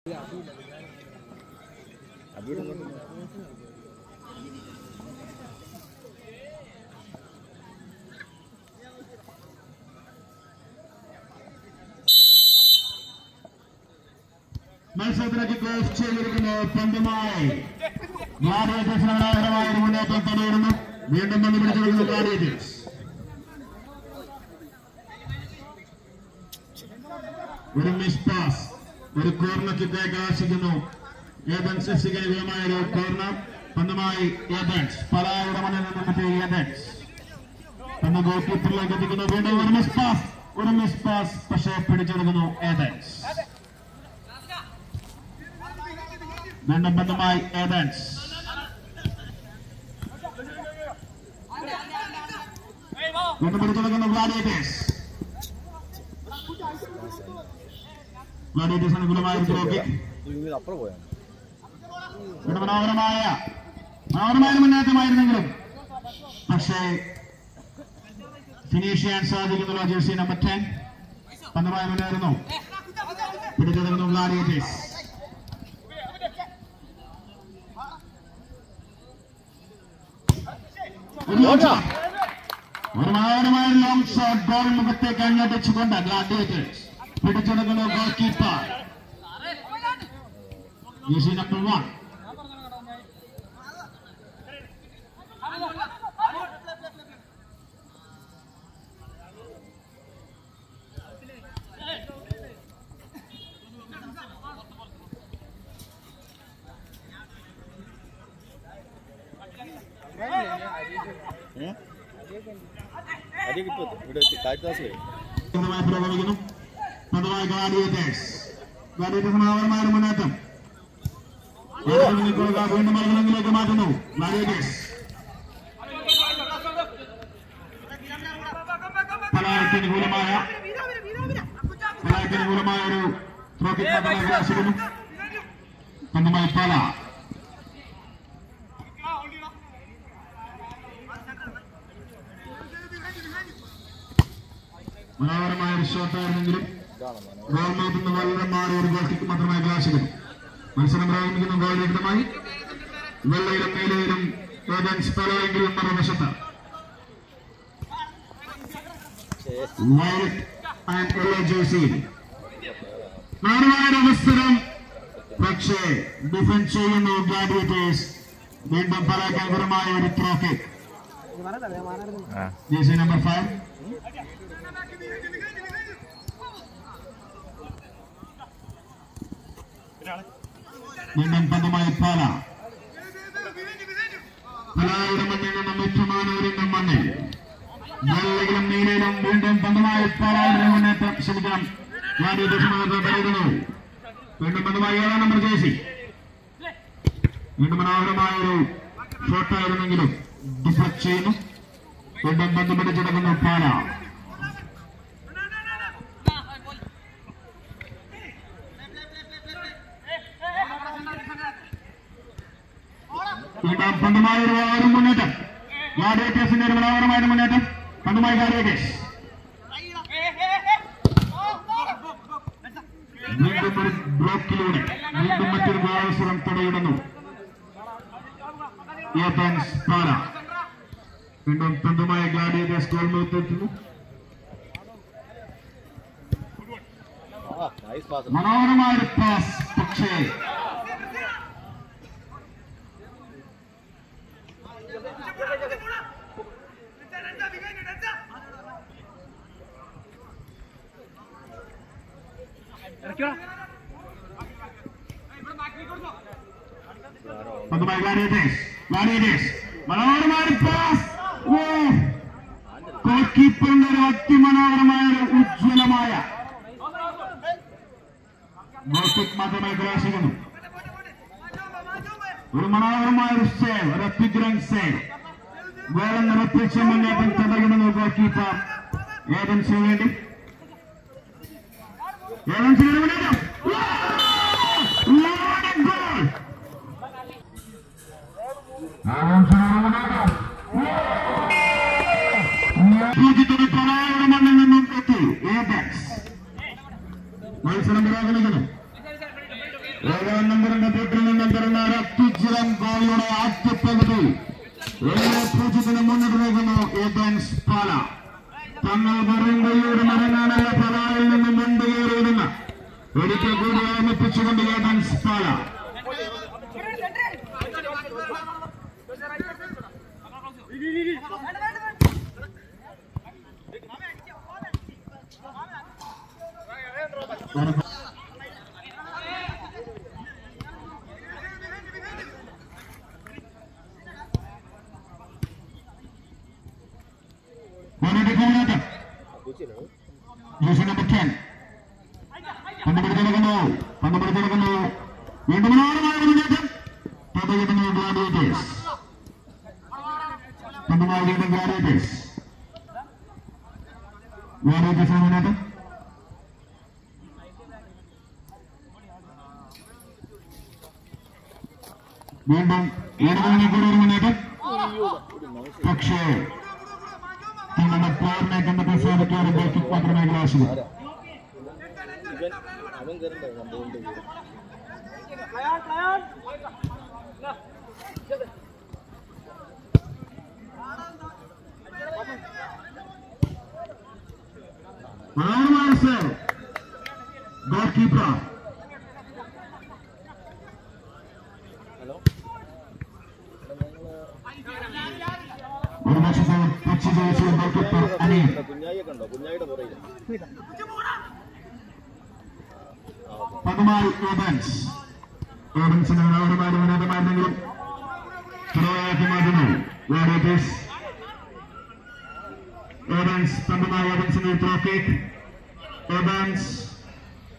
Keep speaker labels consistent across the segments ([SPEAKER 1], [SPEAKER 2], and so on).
[SPEAKER 1] മത്സരത്തിലേക്ക് ക്ലോസ് ചെയ്തിരിക്കുന്നു പന്തുമായി ഗ്ലാഡിയേറ്റേഴ്സിന് മനോഹരമായ ഒരു മുന്നേറ്റം തുടരുന്നു. വീണ്ടും പന്ത് പിടിച്ചെടുക്കുന്നു ഗ്ലാഡിയേറ്റേഴ്സ്. ഒരു മിസ് പാസ്, ഒരു കോർണർ കിക്കായി ആശിക്കുന്നു. ഏതൻസ് എഫ്സിക്ക് അനുകൂലമായ ഒരു കോർണർ പന്തുമായി ഏതൻസ് പലായുടെ മണ്ണിൽ നിന്നെത്തിയ ഏതൻസ് പന്ത് ഗോൾ കീപ്പറിലേക്ക് എത്തിക്കുന്നു. വീണ്ടും ഒരു മിസ് പാസ് പക്ഷേ പിടിച്ചെടുക്കുന്നു ഏതൻസ്. വീണ്ടും പന്തുമായി ഏതൻസ് വീണ്ടും പിടിച്ചെടുക്കുന്നു ഗ്ലാഡിയേറ്റേഴ്സ്. ഗ്ലാഡിയേറ്റേഴ്സ് അനുകൂലമായ ഒരു ത്രോ കിക്ക്. മനോഹരമായ മുന്നേറ്റമായിരുന്നെങ്കിലും പക്ഷേ ഫിനിഷ് ചെയ്യാൻ സാധിക്കുന്നില്ല. ജേഴ്സി നമ്പർ 10 പന്തുമായി മുന്നേറുന്നു. പിടിച്ചെടുക്കുന്നു ഗ്ലാഡിയേറ്റേഴ്സ്. ഒരു മനോഹരമായ ലോങ് ഷോട്ട് ഗോൾ മുഖത്തേക്ക് അങ്ങോട്ടിച്ചുകൊണ്ട് ഗ്ലാഡിയേറ്റേഴ്സ് പിടിച്ചെടുക്കുന്നു ഗോൾ കീപ്പർ ജേഴ്സി നമ്പർ 1. പുരോഗമിക്കുന്നു. പന്തുമായി ഗ്ലാഡിയേറ്റേഴ്സ് മനോഹരമായ മുന്നേറ്റം വീണ്ടും മത്സരത്തിലേക്ക് മാറ്റുന്നു. ഗ്ലാഡിയേറ്റേഴ്സ് പലായത്തിന് അനുകൂലമായ ഒരു ത്രോ കിക്ക് മാത്രമായി ആശിക്കുന്നു. പന്തുമായി പല മനോഹരമായ ഒരു ഷോട്ടായിരുന്നെങ്കിലും ഗോൾമേറ്റിൽ നിന്ന് വളരെ മാറി ഒരു ഗോൾ കിക്ക് മാത്രമായി ആശിക്കുന്നു. മത്സരം പ്രാരംഭിക്കുന്ന ഗോൾ രഹിതമായി വെള്ളയിലും നീലയിലും ഏതൻസ് പലയെങ്കിലും മറുവശത്ത് വൈറ്റ് ആൻഡ് യെല്ലോ ജേഴ്സിയിൽ അവസരം പക്ഷേ ഡിഫൻസ് ചെയ്യുന്നു ഗ്ലാഡിയേറ്റേഴ്സ്. വീണ്ടും പരാജയകരമായ ഒരു ത്രോ കിക്ക്. ജേഴ്സി നമ്പർ 5 വീണ്ടും പന്തുമായി പലായുടെ മണ്ണിൽ നിന്നും മിച്ചമാനൂരിന്റെ മണ്ണിൽ വെള്ളയിലും നീലയിലും വീണ്ടും പന്തുമായി പാലായുടെ മുന്നേറ്റം ശ്രമിക്കണം. പറയുന്നു. വീണ്ടും പന്തുമായി 7 നമ്പർ ജേഴ്സി. വീണ്ടും മനോഹരമായ ഒരു ഷോട്ടായിരുന്നെങ്കിലും ഡിഫ്ലക്ട് ചെയ്യുന്നു. വീണ്ടും പന്ത് പിടിച്ചെടുക്കുന്നു പാല. വീണ്ടും പന്തുമായി ഒരു മുന്നേറ്റം. ഗ്ലാഡിയേറ്റേഴ്സിന്റെ ഒരു മനോഹരമായ മുന്നേറ്റം. പന്തുമായി ഗ്ലാഡിയേറ്റേഴ്സ് വീണ്ടും ഒരു ബ്ലോക്കിലൂടെ വീണ്ടും മറ്റൊരു ഗോളവസരം തടയിടുന്നു ഏതൻസ് പാല. വീണ്ടും പന്തുമായി ഗ്ലാഡിയേറ്റേഴ്സ് ഗോൾ മുഖത്തെത്തുന്നു. മനോഹരമായ ഒരു പാസ് പക്ഷേ പന്തുമായി ഗ്ലാഡിയേറ്റേഴ്സ് മനോഹരമായ പാസ്. ഗോൾ കീപ്പറിന്റെ ഒരു അതിമനോഹരമായ ഉജ്ജ്വലമായ ഗോൾ കിക്ക് മാത്രമായി പ്രവേശിക്കുന്നു. ഒരു മനോഹരമായ ഒരു സേവ്, ഒരു അത്യുഗ്രൻ സേവ്. ഗോളം നിറപ്പിച്ച മുന്നേറ്റം തുടരുന്നു ഗോൾ കീപ്പർ ഏതൻസിന് വേണ്ടി. ഏതൻസിന് മുന്നേറ്റം പലായുടെ മണ്ണിൽ നിന്നും എത്തി ഏതൻസ്. മത്സരം പുരോഗമിക്കുന്നു. ഏഴാം നമ്പറിന്റെ ബൂട്ടിൽ നിന്നും വരുന്ന ഒരത്യുജ്വലം ഗോളിയുടെ ആദ്യപകുതി 7-0 മുന്നിട്ട് പോകുന്നു ഏതൻസ് പാല. തങ്ങൾ പറയുന്നവരുടെ മരങ്ങാനുള്ള പലായിൽ നിന്നും മുൻപ് കയറിയിരുന്ന ഒരിക്കൽ കൂടി ഓർമ്മിപ്പിച്ചുകൊണ്ട് ഏതൻസ് പാല. ജേഴ്സി നമ്പർ 10 പന്തുപിടിച്ചെടുക്കുന്നു. വീണ്ടും മുന്നേറ്റം പന്തുകിട്ടുന്നു ഗ്ലാഡിയേറ്റേഴ്സ്. പന്തുമായി വീണ്ടും ഗ്ലാഡിയേറ്റേഴ്സ് മുന്നേറ്റം. വീണ്ടും 7 മണിക്കൂർ മുന്നേറ്റം. പക്ഷേ നമ്മുടെ പ്ലെയറിനെ സാധിക്കാതെ കിക്ക് മാത്രമേ ഗ്ലാസ്. ഗോൾ കീപ്പർ ഒരു പക്ഷത്തെ പിച്ച് ജയിച്ച ഗോൾ കീപ്പർ അനിൽ. പതുമായി ഏഡൻസിന് മനോഹരമായ മുന്നേറ്റമായിരുന്നെങ്കിലും ത്രോയാക്കി മാറ്റുന്നു ഗ്ലാഡിയേറ്റേഴ്സ്. ഏഡൻസ് പന്തുമായി ഏഡൻസിന് ത്രോ കിക്ക്. ഏഡൻസ്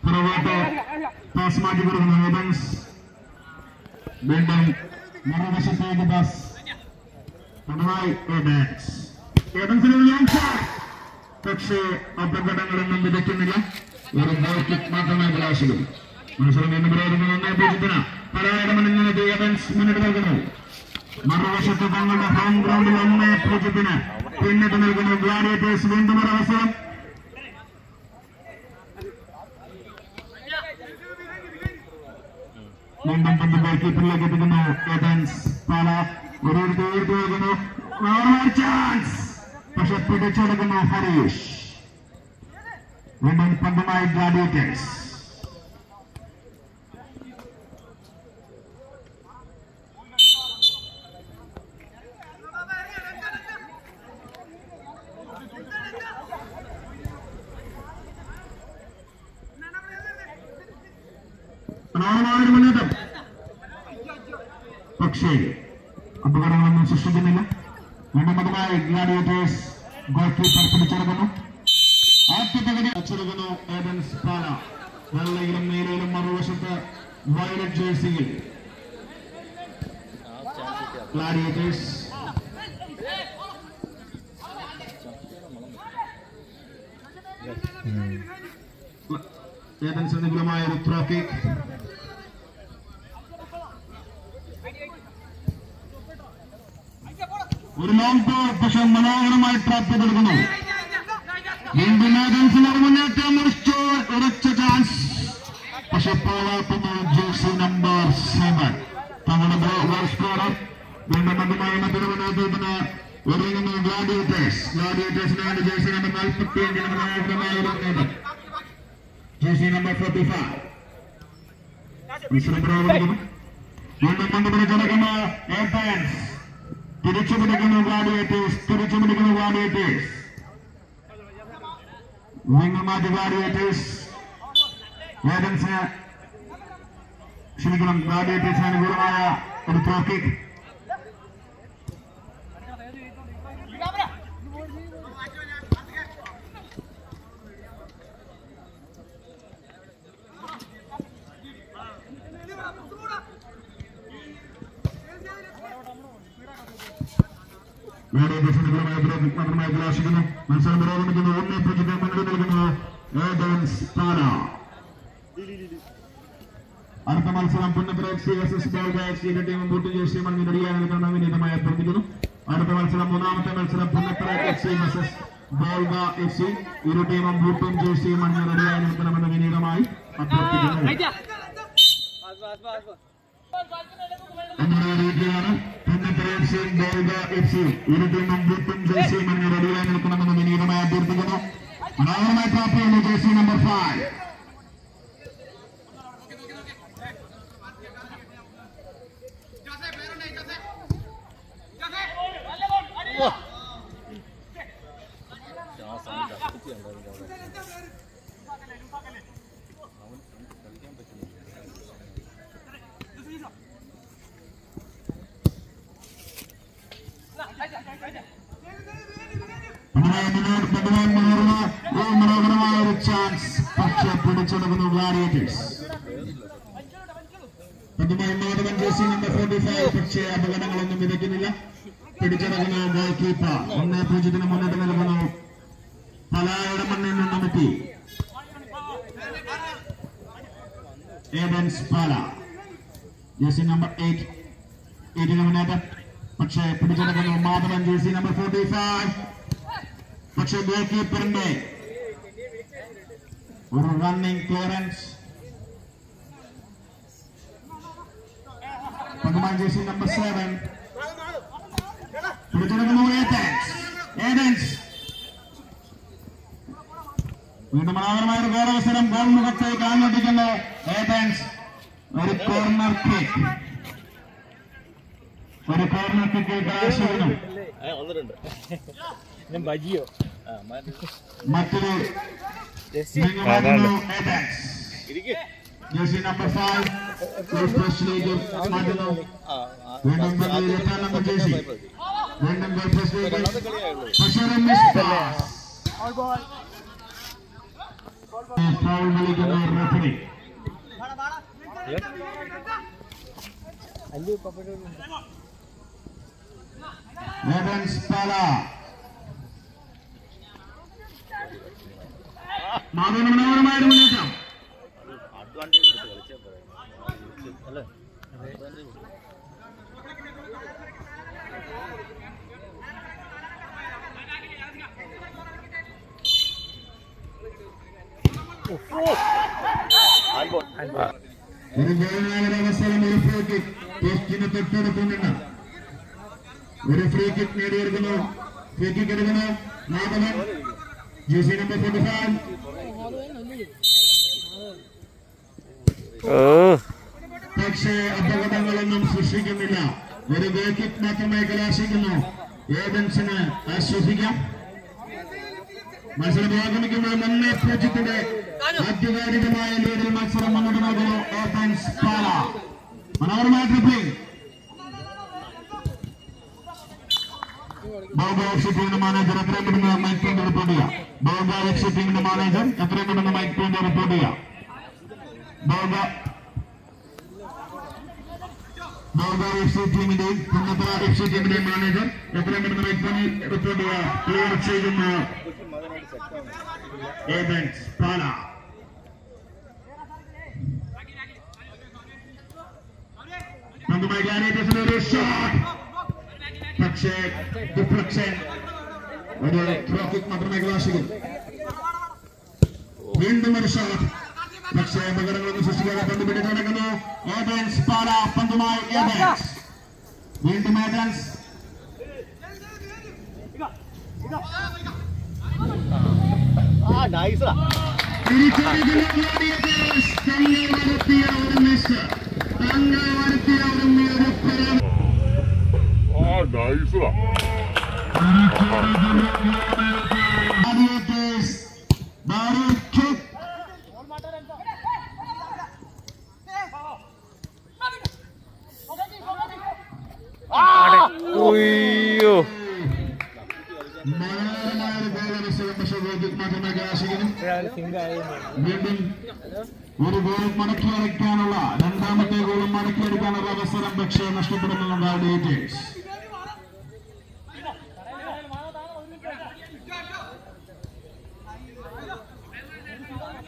[SPEAKER 1] പുറകോട്ട് പാസ് മാറ്റി കൊടുക്കുന്നു. ഏഡൻസ് വീണ്ടും മറുവശത്തേക്ക് പാസ്. പന്തുമായി ഏഡൻസിന് പക്ഷേ അപകടങ്ങളൊന്നും വിതയ്ക്കുന്നില്ല. ഒരു ഗോൾ കിക്ക് മാത്രമേ ഗ്ലാസിലും. മത്സരം എന്ന് പറയുന്നത് 1-0 പരാജയമെന്നത് ഏഡൻസ് മുന്നിട്ട് നൽകുന്നു. മറുവശത്ത് തങ്ങളുടെ ഹോം ഗ്രൗണ്ടിൽ 1-0 പിന്നിട്ട് നൽകുന്നു ഗ്ലാഡിയേറ്റേഴ്സ്. വീണ്ടും ഒരു അവസരം. വീണ്ടും പന്ത് ഗോൾ കീപ്പറിലേക്ക് എത്തിക്കുന്നു ഏഡൻസ് പാല. ഒരു പോകുന്നു. ചാൻസ് പക്ഷെ പിടിച്ചെടുക്കുന്നു ഹരീഷ്. വീണ്ടും പന്തുമായി ഗ്ലാഡിയേറ്റേഴ്സ്. മുന്നേറ്റം പക്ഷേ അപകടങ്ങളൊന്നും സൃഷ്ടിക്കുന്നില്ല. വീണ്ടും പന്തുമായി ഗ്ലാഡിയേറ്റേഴ്സ്. ഗോൾ കീപ്പർ പിടിച്ചെടുക്കുന്നു. അച്ചെടുക്കുന്നു ഏഡൻസ് പാല. വെള്ളയിലും നീലയിലും മറുവശത്ത് വയലറ്റ് ജേഴ്സിയിൽ ഗ്ലാഡിയേറ്റേഴ്സ്. ഏഡൻസ് അനുകൂലമായ ഒരു ത്രോ കിക്ക്. ഒരു ലോങ് ബോൾ പക്ഷെ മനോഹരമായി ട്രാപ്പ് ചെയ്തെടുക്കുന്നു. വീണ്ടും ഏഡൻസിന് മുന്നേറ്റം. ഉറച്ച ചാൻസ് പക്ഷെ പോരാട്ടുന്നു ജേഴ്സി നമ്പർ 7 തങ്ങളുടെ ഗോൾ സ്കോറർ. വീണ്ടും അതുമായി മറ്റൊരു മുന്നേറ്റത്തിന് ഒരുങ്ങുന്നു ഗ്ലാഡിയേറ്റേഴ്സിന് വേണ്ടി ജേഴ്സി നമ്പർ 45 മനോഹരമായ ഒരു മുന്നേറ്റം. ജേഴ്സി നമ്പർ 45 മത്സരം പുരോഗമിക്കുന്നു. വീണ്ടും കണ്ടുപിടിച്ചെടുക്കുന്ന ഏഡൻസ്. തിരിച്ചുപിടിക്കുന്നു ഗ്ലാഡിയേറ്റേഴ്സ്. വിങ്ങ് മാറ്റി ഗ്ലാഡിയേറ്റേഴ്സ്. ഏഡൻസിന് ക്ഷമിക്കണം ഗ്ലാഡിയേറ്റേഴ്സിന് അനുകൂലമായ ഒരു ത്രോ കിക്ക്. മത്സരം പുരോഗമിക്കുന്നു. 1-0 മുന്നിട്ട് നൽകുന്നു ഏഡൻസ് പാല. അടുത്ത മത്സരം പുന്നപ്ര FC vs ബോൾഗ FC. ടീമും ബൂട്ട് ജേഴ്സിയും അണിനിരയാണ് വിനീതമായി അഭ്യർത്ഥിക്കുന്നു. അടുത്ത മത്സരം മൂന്നാമത്തെ മത്സരം പുന്നപ്ര FC vs ബോൾഗ FC. ഇരു ടീമും ബൂട്ടും ജേഴ്സിയും അണിനിരയായി നിൽക്കണമെന്ന് വിനീതമായി അഭ്യർത്ഥിക്കുന്നു. ഇരു ടീമും ബൂട്ടും ജേഴ്സിയും അണിഞ്ഞ് റെഡിയായി നിൽക്കണമെന്ന് വിനീതമായി അഭ്യർത്ഥിക്കുന്നു. മനോഹരമായി ട്രാപ്പ് ചെയ്യുന്നു ജേഴ്സി നമ്പർ 5. മനോഹരമായ ഒരു ചാൻസ്, പക്ഷേ പിടിച്ചെടുക്കുന്നു ഗ്ലാഡിയേറ്റേഴ്സ്. മാധവൻ ജേഴ്സി നമ്പർ 45, പക്ഷേ അപകടങ്ങളൊന്നും വിതയ്ക്കുന്നില്ല. പിടിച്ചെടുക്കുന്നു ഗോൾ കീപ്പർ. 1-0 മുന്നിട്ട് നൽകുന്നു പലായുടെ മണ്ണിൽ നിന്നുമെത്തി ഏഡൻസ് പാല. ജേഴ്സി നമ്പർ 8 മുന്നേറ്റം, പക്ഷേ പിടിച്ചെടുക്കുന്നു മാധവൻ ജേഴ്സി നമ്പർ 45. പക്ഷേ ഗോൾ കീപ്പറിന്റെ ഒരു റണ്ണിംഗ് ക്ലിയറൻസ്. ജേഴ്സി നമ്പർ 7 പിടിച്ചെടുക്കുന്നു ഏഡൻസ്. വീണ്ടും മനോഹരമായ ഒരു ഗോളവസരം. ഗോൾ മുഖത്തേക്ക് ആഞ്ഞടിക്കുന്നു ഏഡൻസ്. ഒരു കോർണർ കിക്ക്, ഒരു കോർണർ കിക്ക് കലാശിക്കുന്നു. മറ്റൊരു ജേഴ്സി നമ്പർ 5 മാറ്റുന്നു. വീണ്ടും നമ്പർ ജേഴ്സി, വീണ്ടും ഫൗൾ വിളിക്കുന്ന റഫറി. ഏഡൻസ് പാല. മാധവന് മനോഹരമായ ഒരു മുന്നേറ്റം. ഒരു ഗോളിനായ അവസരം. ഒരു ഫ്രീ കിക്ക് പോസ്റ്റിന് തൊട്ടടുക്കുന്നുണ്ട്. ഒരു ഫ്രീ കിക്ക് നേടിയെടുക്കുന്നു. ഫ്രീ കിക്ക് എടുക്കുന്നു മാധവൻ ജേഴ്സി നമ്പർ 45. പക്ഷേ അപകടങ്ങളൊന്നും സൃഷ്ടിക്കുന്നില്ല. ഒരു ഗോൾ കിക്ക് മാത്രമായി കലാശിക്കുന്നു. ഏഡൻസിന് ആശ്വസിക്കാം. മത്സരം പുരോഗമിക്കുമ്പോൾ 1-0 ആധികാരികമായ ലീഡിൽ മത്സരം മുന്നോട്ട് നൽകുന്നു ഏഡൻസ് പാല. മനോഹരമായ ട്രിപ്പിംഗ്. ടീമിന്റെ മാനേജർ എത്രയും പെട്ടെന്ന് മൈക്ക് പോയിന്റ് റിപ്പോർട്ട് ചെയ്യാം. ടീമിന്റെ മാനേജർ എത്രയും പെട്ടെന്ന് മൈക്ക് പോയിന്റ് റിപ്പോർട്ട് ചെയ്യാം. ടീമിന്റെയും പുന്നത്തറ FC ടീമിന്റെയും മാനേജർ എത്രയും പെട്ടെന്ന് മൈക്ക് പോയിന്റ് റിപ്പോർട്ട് ചെയ്യുക. ക്ലിയർ ചെയ്യുന്ന ഏഡൻസ് പാല. ഒരു ഷോട്ട്, പക്ഷേ ഡിഫ്ലക്ഷൻ. ഒരു ത്രോ കിക്ക് മാത്രമേ കലാശിക്കൂ. വീണ്ടും ഒരു ഷോട്ട്, പക്ഷേ അപകടങ്ങളൊന്നും സൃഷ്ടിക്കാതെ പന്ത് പിടിച്ചു നടക്കുന്നു ഏഡൻസ് പാല. പന്തുമായി ഏഡൻസ്. വീണ്ടും ഏഡൻസ്. വീണ്ടും ഒരു ഗോൾ മടക്കിയടിക്കാനുള്ള രണ്ടാമത്തെ ഗോളും മടക്കിയെടുക്കാനുള്ള അവസരം പക്ഷേ നഷ്ടപ്പെടുന്നുണ്ട് ഗ്ലാഡിയേറ്റേഴ്സ്.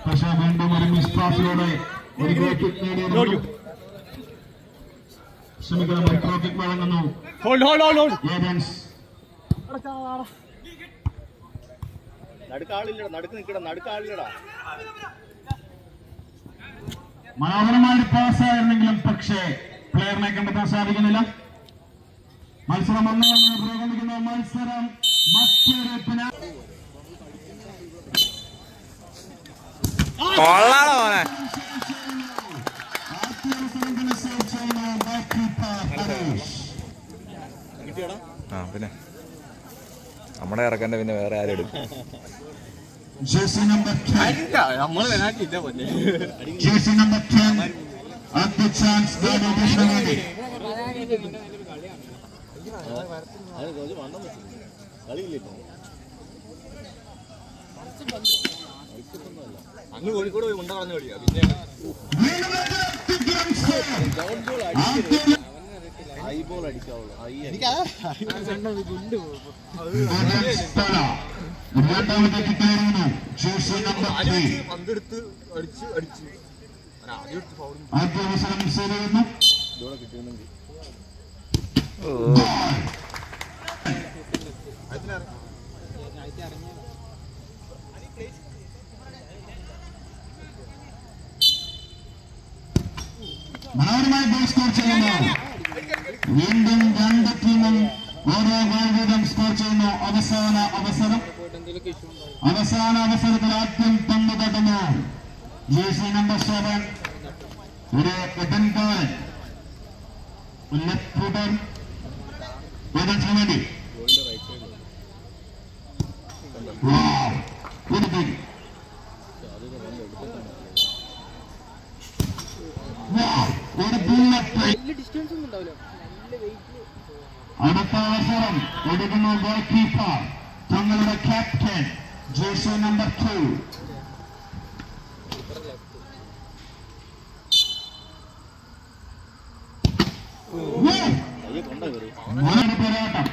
[SPEAKER 1] പക്ഷേ വീണ്ടും ഒരു മിസ് പാസിലൂടെ ഒരു ഗോൾ കിക്ക് നേടിയിരുന്നു. ശ്രമിക്കണം, ഒരു ത്രോ കിക്ക് വഴങ്ങുന്നു ഏഡൻസ്.
[SPEAKER 2] നടുക്കാളില്ലടാ, നടുക്ക് നിൽക്കടാ, നടുക്കാളില്ലടാ.
[SPEAKER 1] മനോഹരമായ പാസ്സായിരുന്നെങ്കിലും പക്ഷേ പ്ലെയറിനെ കണ്ടെത്താൻ സാധിക്കുന്നില്ല. മത്സരം പുരോഗമിക്കുന്ന മത്സരം മറ്റൊരു
[SPEAKER 2] പിന്നെ നമ്മുടെ ഇറക്കണ്ട പിന്നെ വേറെ ആരും എടുക്കും.
[SPEAKER 1] Jersey number 10. Jersey number 10. At the chance that it is ready. രണ്ടാമത്തേക്ക് കയറുന്നു ജേഴ്സി നമ്പർ 3. ആദ്യ അവസരം സേവ് ചെയ്യുന്നു. മനോഹരമായി ഗോൾ സ്കോർ ചെയ്യുന്നു. വീണ്ടും രണ്ട് ടീമും ഓരോ ഗോൾ വീതം സ്കോർ ചെയ്യുന്നു. അവസാന അവസരത്തിൽ ആദ്യം പന്ത് തട്ടുന്നു ജേഴ്സി നമ്പർ 7. ഒരു എഡൻകാരൻ ലെഫ്റ്റ് ഫുട്ടർ ഏതൻസിന് വേണ്ടി ഒരു പേര് ഒരു ബുള്ളറ്റ്. അടുത്ത അവസരം എടുക്കുന്നു ഗോൾ കീപ്പർ തങ്ങളുടെ ക്യാപ്റ്റൻ ജേഴ്സി നമ്പർ 2. പോരാട്ടം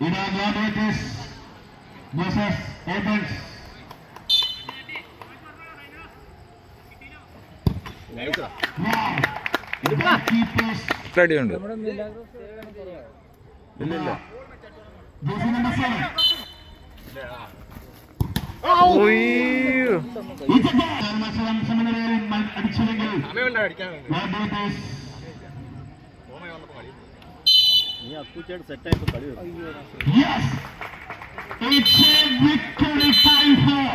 [SPEAKER 1] ഇതാ ഗ്ലാഡിയേറ്റേഴ്സ് വേഴ്സസ് ഏതൻസ്.
[SPEAKER 2] ഉണ്ട്
[SPEAKER 1] മത്സരം സമനിലയിൽ അടിച്ചെങ്കിൽ Yes! It's a victory time for